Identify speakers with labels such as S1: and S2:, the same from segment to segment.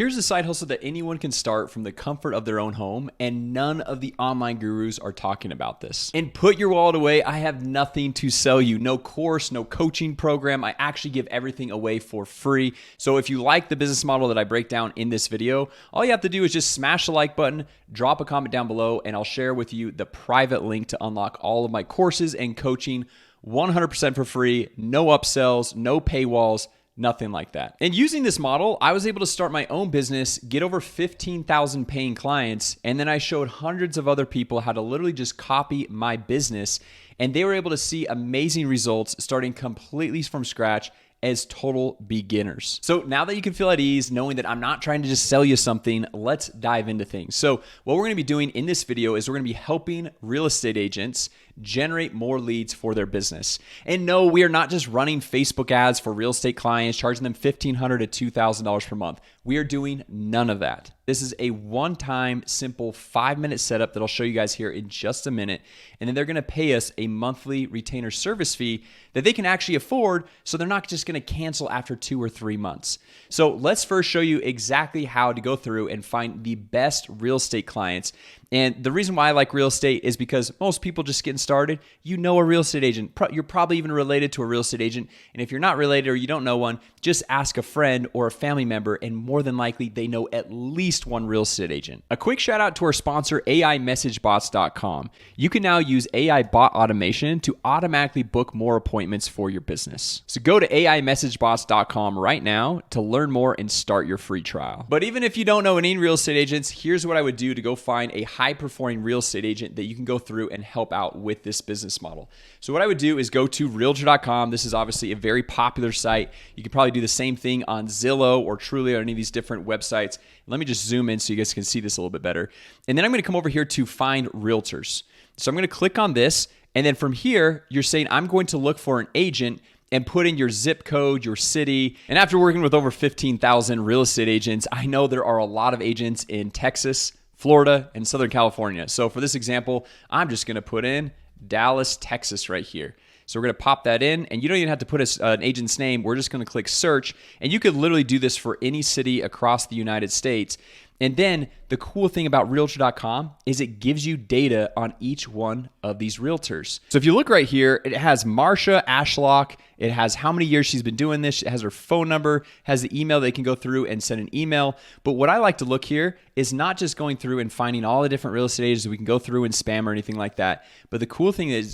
S1: Here's a side hustle that anyone can start from the comfort of their own home, and none of the online gurus are talking about this. And put your wallet away. I have nothing to sell you. No course, no coaching program. I actually give everything away for free. So if you like the business model that I break down in this video, all you have to do is just smash the like button, drop a comment down below, and I'll share with you the private link to unlock all of my courses and coaching 100% for free. No upsells, no paywalls, nothing like that. And using this model, I was able to start my own business, get over 15,000 paying clients, and then I showed hundreds of other people how to literally just copy my business, and they were able to see amazing results starting completely from scratch as total beginners. So now that you can feel at ease knowing that I'm not trying to just sell you something, let's dive into things. So what we're gonna be doing in this video is we're gonna be helping real estate agents generate more leads for their business. And no, we are not just running Facebook ads for real estate clients, charging them $1,500 to $2,000 per month. We are doing none of that. This is a one-time, simple 5-minute setup that I'll show you guys here in just a minute. And then they're gonna pay us a monthly retainer service fee that they can actually afford, so they're not just gonna cancel after 2 or 3 months. So let's first show you exactly how to go through and find the best real estate clients. And the reason why I like real estate is because most people just getting started, you know a real estate agent. You're probably even related to a real estate agent. And if you're not related or you don't know one, just ask a friend or a family member, and more than likely they know at least one real estate agent. A quick shout out to our sponsor, AIMessageBots.com. You can now use AI bot automation to automatically book more appointments for your business. So go to AIMessageBots.com right now to learn more and start your free trial. But even if you don't know any real estate agents, here's what I would do to go find a high-performing real estate agent that you can go through and help out with this business model. So what I would do is go to Realtor.com. This is obviously a very popular site. You could probably do the same thing on Zillow or Trulia or any of these different websites. Let me just zoom in so you guys can see this a little bit better. And then I'm going to come over here to Find Realtors. So I'm going to click on this, and then from here, you're saying I'm going to look for an agent and put in your zip code, your city. And after working with over 15,000 real estate agents, I know there are a lot of agents in Texas, Florida, and Southern California. So for this example, I'm just gonna put in Dallas, Texas right here. So we're gonna pop that in, and you don't even have to put an agent's name. We're just gonna click search, and you could literally do this for any city across the United States. And then the cool thing about Realtor.com is it gives you data on each one of these realtors. So if you look right here, it has Marsha Ashlock. It has how many years she's been doing this. It has her phone number, has the email they can go through and send an email. But what I like to look here is not just going through and finding all the different real estate agents that we can go through and spam or anything like that. But the cool thing that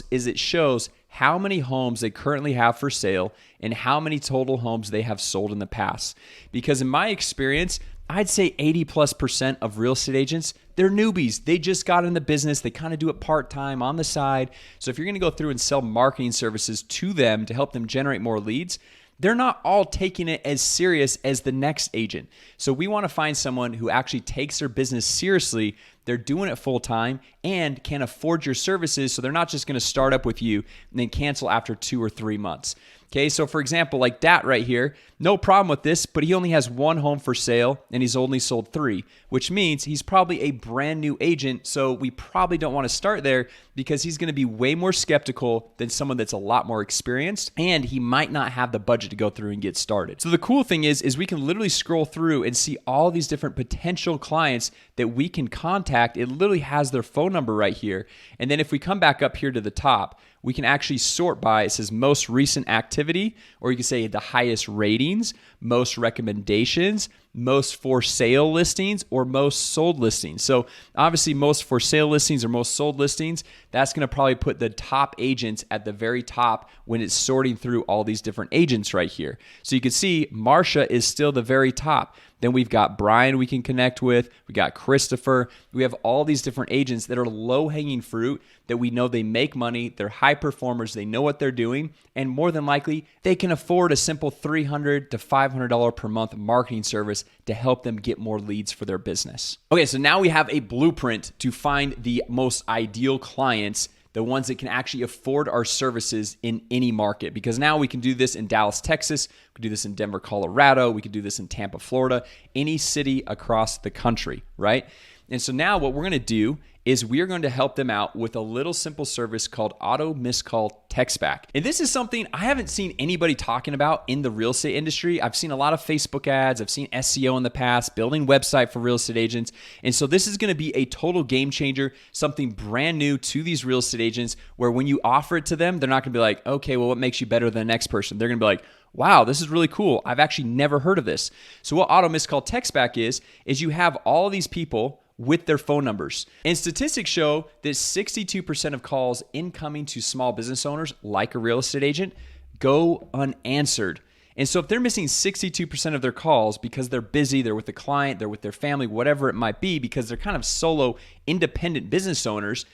S1: it shows how many homes they currently have for sale and how many total homes they have sold in the past. Because in my experience, I'd say 80+% of real estate agents, they're newbies. They just got in the business. They kind of do it part-time on the side. So if you're going to go through and sell marketing services to them to help them generate more leads, they're not all taking it as serious as the next agent. So we want to find someone who actually takes their business seriously. They're doing it full time and can afford your services. So they're not just going to start up with you and then cancel after 2 or 3 months. Okay, so for example, like Dat right here, no problem with this, but he only has 1 home for sale and he's only sold 3, which means he's probably a brand new agent. So we probably don't want to start there because he's going to be way more skeptical than someone that's a lot more experienced, and he might not have the budget to go through and get started. So the cool thing is we can literally scroll through and see all these different potential clients that we can contact. It literally has their phone number right here. And then if we come back up here to the top, we can actually sort by, it says most recent activity, or you can say the highest ratings, most recommendations, most for sale listings, or most sold listings. So obviously most for sale listings or most sold listings, that's going to probably put the top agents at the very top when it's sorting through all these different agents right here. So you can see Marsha is still the very top. Then we've got Brian we can connect with. We got Christopher. We have all these different agents that are low-hanging fruit that we know they make money. They're high performers. They know what they're doing. And more than likely, they can afford a simple $300 to $500 per month marketing service to help them get more leads for their business. Okay, so now we have a blueprint to find the most ideal clients, the ones that can actually afford our services in any market. Because now we can do this in Dallas, Texas. We can do this in Denver, Colorado. We can do this in Tampa, Florida, any city across the country, right? And so now what we're going to do is we are going to help them out with a little simple service called Auto Missed Call Text Back. And this is something I haven't seen anybody talking about in the real estate industry. I've seen a lot of Facebook ads. I've seen SEO in the past, building website for real estate agents. And so this is going to be a total game changer, something brand new to these real estate agents, where when you offer it to them, they're not going to be like, okay, well, what makes you better than the next person? They're going to be like, wow, this is really cool. I've actually never heard of this. So what Auto Missed Call Text Back is you have all these people with their phone numbers. And statistics show that 62% of calls incoming to small business owners, like a real estate agent, go unanswered. And so if they're missing 62% of their calls because they're busy, they're with the client, they're with their family, whatever it might be, because they're kind of solo independent business owners,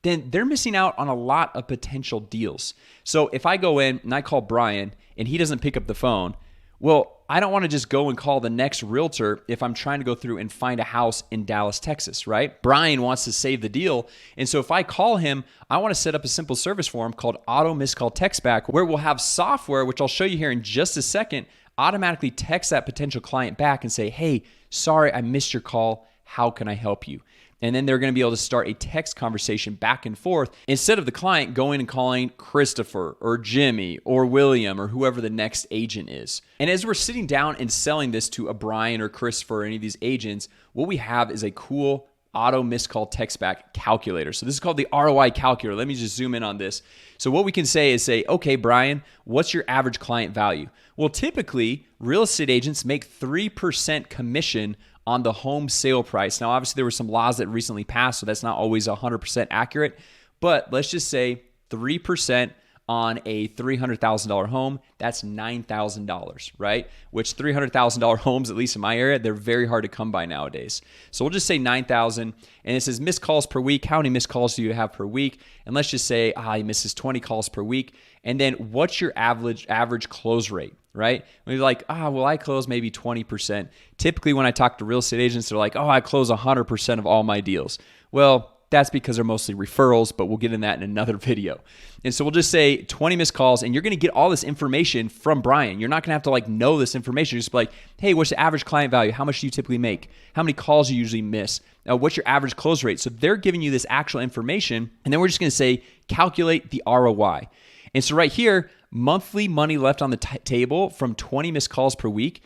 S1: then they're missing out on a lot of potential deals. So if I go in and I call Brian and he doesn't pick up the phone, well, I don't want to just go and call the next realtor if I'm trying to go through and find a house in Dallas, Texas, right? Brian wants to save the deal. And so if I call him, I want to set up a simple service for him called Auto Missed Call Text Back, where we'll have software, which I'll show you here in just a second, automatically text that potential client back and say, hey, sorry, I missed your call. How can I help you? And then they're going to be able to start a text conversation back and forth instead of the client going and calling Christopher or Jimmy or William or whoever the next agent is. And as we're sitting down and selling this to a Brian or Christopher or any of these agents, what we have is a cool Auto Missed Call Text Back calculator. So this is called the ROI Calculator. Let me just zoom in on this. So what we can say is okay, Brian, what's your average client value? Well, typically, real estate agents make 3% commission on the home sale price. Now, obviously, there were some laws that recently passed, so that's not always 100% accurate. But let's just say 3% on a $300,000 home, that's $9,000, right? Which $300,000 homes, at least in my area, they're very hard to come by nowadays. So we'll just say 9,000, and it says missed calls per week. How many missed calls do you have per week? And let's just say he misses 20 calls per week. And then what's your average close rate? Right? We're like, well, I close maybe 20%. Typically, when I talk to real estate agents, they're like, I close 100% of all my deals. Well, that's because they're mostly referrals, but we'll get in that in another video. And so we'll just say 20 missed calls, and you're going to get all this information from Brian. You're not going to have to know this information. You're just like, hey, what's the average client value? How much do you typically make? How many calls do you usually miss? What's your average close rate? So they're giving you this actual information, and then we're just going to say, calculate the ROI. And so right here, monthly money left on the table from 20 missed calls per week,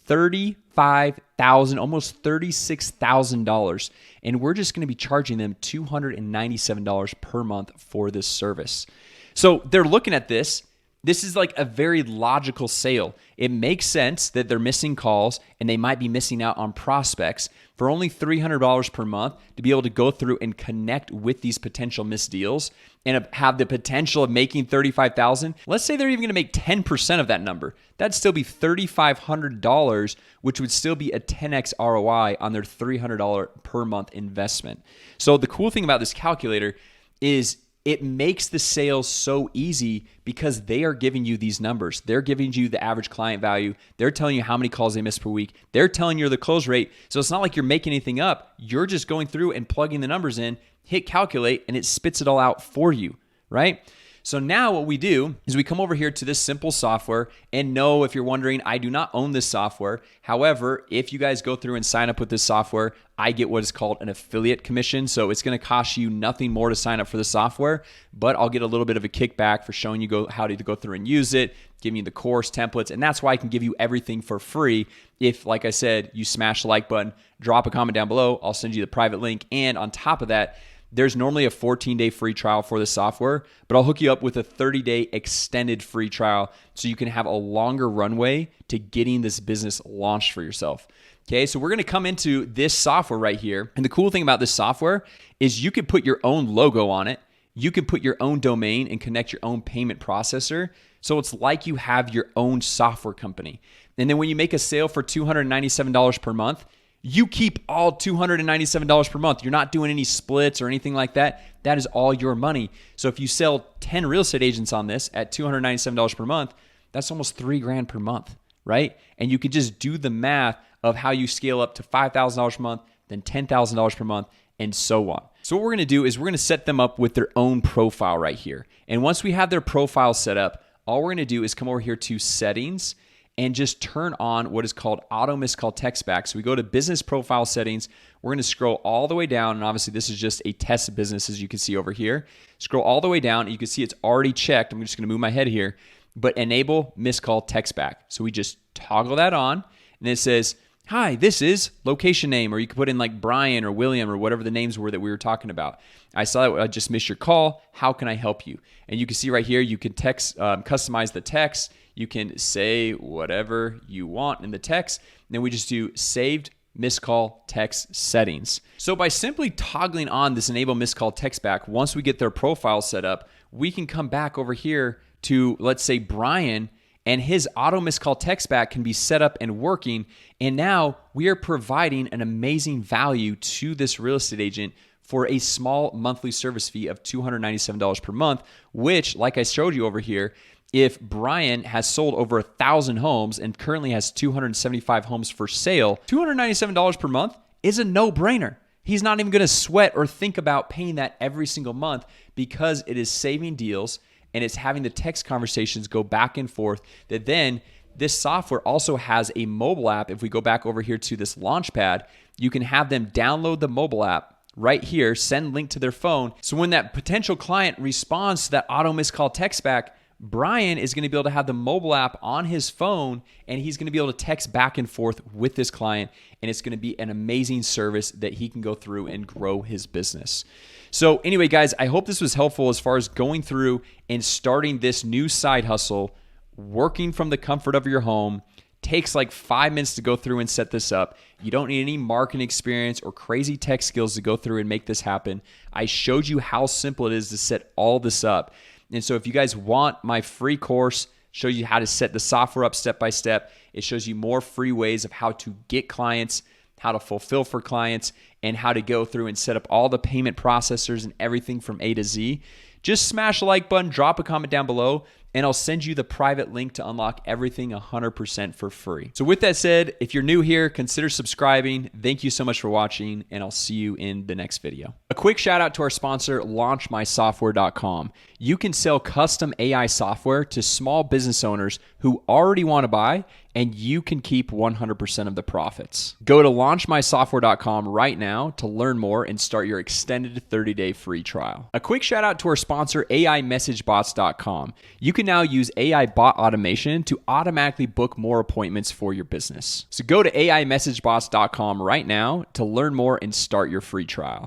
S1: $35,000, almost $36,000. And we're just going to be charging them $297 per month for this service. So they're looking at this. This is like a very logical sale. It makes sense that they're missing calls and they might be missing out on prospects for only $300 per month to be able to go through and connect with these potential missed deals and have the potential of making $35,000. Let's say they're even going to make 10% of that number. That'd still be $3,500, which would still be a 10x ROI on their $300 per month investment. So the cool thing about this calculator is it makes the sales so easy because they are giving you these numbers. They're giving you the average client value. They're telling you how many calls they miss per week. They're telling you the close rate. So it's not like you're making anything up. You're just going through and plugging the numbers in, hit calculate, and it spits it all out for you, right? So now what we do is we come over here to this simple software, and no, if you're wondering, I do not own this software. However, if you guys go through and sign up with this software, I get what is called an affiliate commission. So it's going to cost you nothing more to sign up for the software, but I'll get a little bit of a kickback for showing you how to go through and use it, giving you the course templates, and that's why I can give you everything for free. If, like I said, you smash the like button, drop a comment down below, I'll send you the private link, and on top of that, there's normally a 14-day free trial for the software, but I'll hook you up with a 30-day extended free trial so you can have a longer runway to getting this business launched for yourself. Okay, so we're going to come into this software right here. And the cool thing about this software is you can put your own logo on it. You can put your own domain and connect your own payment processor. So it's like you have your own software company. And then when you make a sale for $297 per month, you keep all $297 per month. You're not doing any splits or anything like that. That is all your money. So if you sell 10 real estate agents on this at $297 per month, that's almost $3,000 per month, right? And you could just do the math of how you scale up to $5,000 per month, then $10,000 per month, and so on. So what we're going to do is we're going to set them up with their own profile right here. And once we have their profile set up, all we're going to do is come over here to settings. and just turn on what is called auto missed call text back. So we go to business profile settings. We're going to scroll all the way down. And obviously this is just a test business, as you can see over here. Scroll all the way down. And you can see it's already checked. I'm just going to move my head here, but enable missed call text back. So we just toggle that on, and it says, hi, this is location name, or you can put in like Brian or William or whatever the names were that we were talking about. I saw that I just missed your call. How can I help you? And you can see right here, you can text, customize the text. You can say whatever you want in the text. And then we just do saved missed call text settings. So by simply toggling on this enable missed call text back, once we get their profile set up, we can come back over here to, let's say, Brian, and his auto missed call text back can be set up and working. And now we are providing an amazing value to this real estate agent for a small monthly service fee of $297 per month, which, like I showed you over here, if Brian has sold over 1,000 homes and currently has 275 homes for sale, $297 per month is a no-brainer. He's not even going to sweat or think about paying that every single month, because it is saving deals and it's having the text conversations go back and forth. That then this software also has a mobile app. If we go back over here to this Launchpad, you can have them download the mobile app right here, send link to their phone. So when that potential client responds to that auto missed call text back, Brian is going to be able to have the mobile app on his phone, and he's going to be able to text back and forth with this client, and it's going to be an amazing service that he can go through and grow his business. So anyway, guys, I hope this was helpful as far as going through and starting this new side hustle, working from the comfort of your home. Takes like 5 minutes to go through and set this up. You don't need any marketing experience or crazy tech skills to go through and make this happen. I showed you how simple it is to set all this up. And so if you guys want my free course, show you how to set the software up step by step. It shows you more free ways of how to get clients, how to fulfill for clients, and how to go through and set up all the payment processors and everything from A to Z. Just smash the like button, drop a comment down below, and I'll send you the private link to unlock everything 100% for free. So with that said, if you're new here, consider subscribing. Thank you so much for watching, and I'll see you in the next video. A quick shout out to our sponsor, launchmysoftware.com. You can sell custom AI software to small business owners who already want to buy, and you can keep 100% of the profits. Go to launchmysoftware.com right now to learn more and start your extended 30-day free trial. A quick shout out to our sponsor, AIMessageBots.com. You can now use AI bot automation to automatically book more appointments for your business. So go to AIMessageBots.com right now to learn more and start your free trial.